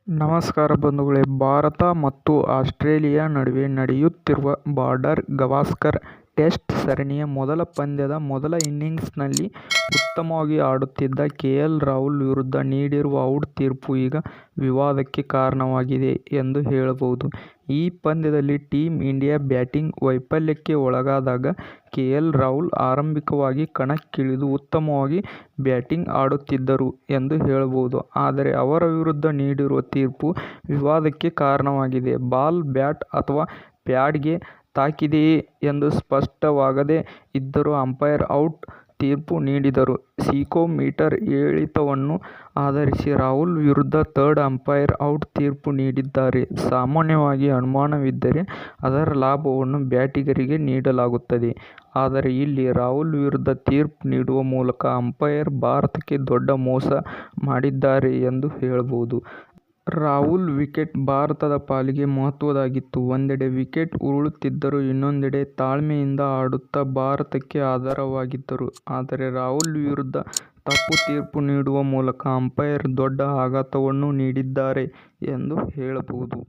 ನಮಸ್ಕಾರ ಬಂಧುಗಳೇ, ಭಾರತ ಮತ್ತು ಆಸ್ಟ್ರೇಲಿಯಾ ನಡುವೆ ನಡೆಯುತ್ತಿರುವ ಬಾರ್ಡರ್ ಗವಾಸ್ಕರ್ ಟೆಸ್ಟ್ ಸರಣಿಯ ಮೊದಲ ಪಂದ್ಯದ ಮೊದಲ ಇನ್ನಿಂಗ್ಸ್ನಲ್ಲಿ ಉತ್ತಮವಾಗಿ ಆಡುತ್ತಿದ್ದ ಕೆಎಲ್ ರಾಹುಲ್ ವಿರುದ್ಧ ನೀಡಿರುವ ಔಟ್ ತೀರ್ಪು ಈಗ ವಿವಾದಕ್ಕೆ ಕಾರಣವಾಗಿದೆ ಎಂದು ಹೇಳಬಹುದು. ಈ ಪಂದ್ಯದಲ್ಲಿ ಟೀಮ್ ಇಂಡಿಯಾ ಬ್ಯಾಟಿಂಗ್ ವೈಫಲ್ಯಕ್ಕೆ ಒಳಗಾದಾಗ ಕೆಎಲ್ ರಾಹುಲ್ ಆರಂಭಿಕವಾಗಿ ಕಣಕ್ಕಿಳಿದು ಉತ್ತಮವಾಗಿ ಬ್ಯಾಟಿಂಗ್ ಆಡುತ್ತಿದ್ದರು ಎಂದು ಹೇಳಬಹುದು. ಆದರೆ ಅವರ ವಿರುದ್ಧ ನೀಡಿರುವ ತೀರ್ಪು ವಿವಾದಕ್ಕೆ ಕಾರಣವಾಗಿದೆ. ಬಾಲ್ ಬ್ಯಾಟ್ ಅಥವಾ ಪ್ಯಾಡ್ಗೆ ತಾಕಿದೆಯೇ ಎಂದು ಸ್ಪಷ್ಟವಾಗದೇ ಇದ್ದರೂ ಅಂಪೈರ್ ಔಟ್ ತೀರ್ಪು ನೀಡಿದರು. ಸಿಕೋಮೀಟರ್ ಏರಿಳಿತವನ್ನು ಆಧರಿಸಿ ರಾಹುಲ್ ವಿರುದ್ಧ ಥರ್ಡ್ ಅಂಪೈರ್ ಔಟ್ ತೀರ್ಪು ನೀಡಿದ್ದಾರೆ. ಸಾಮಾನ್ಯವಾಗಿ ಅನುಮಾನವಿದ್ದರೆ ಅದರ ಲಾಭವನ್ನು ಬ್ಯಾಟಿಗರಿಗೆ ನೀಡಲಾಗುತ್ತದೆ. ಆದರೆ ಇಲ್ಲಿ ರಾಹುಲ್ ವಿರುದ್ಧ ತೀರ್ಪು ನೀಡುವ ಮೂಲಕ ಅಂಪೈರ್ ಭಾರತಕ್ಕೆ ದೊಡ್ಡ ಮೋಸ ಮಾಡಿದ್ದಾರೆ ಎಂದು ಹೇಳಬಹುದು. ರಾಹುಲ್ ವಿಕೆಟ್ ಭಾರತದ ಪಾಲಿಗೆ ಮಹತ್ವದ್ದಾಗಿತ್ತು. ಒಂದೆಡೆ ವಿಕೆಟ್ ಉರುಳುತ್ತಿದ್ದರೂ ಇನ್ನೊಂದೆಡೆ ತಾಳ್ಮೆಯಿಂದ ಆಡುತ್ತಾ ಭಾರತಕ್ಕೆ ಆಧಾರವಾಗಿದ್ದರು. ಆದರೆ ರಾಹುಲ್ ವಿರುದ್ಧ ತಪ್ಪು ತೀರ್ಪು ನೀಡುವ ಮೂಲಕ ಅಂಪೈರ್ ದೊಡ್ಡ ಆಘಾತವನ್ನು ನೀಡಿದ್ದಾರೆ ಎಂದು ಹೇಳಬಹುದು.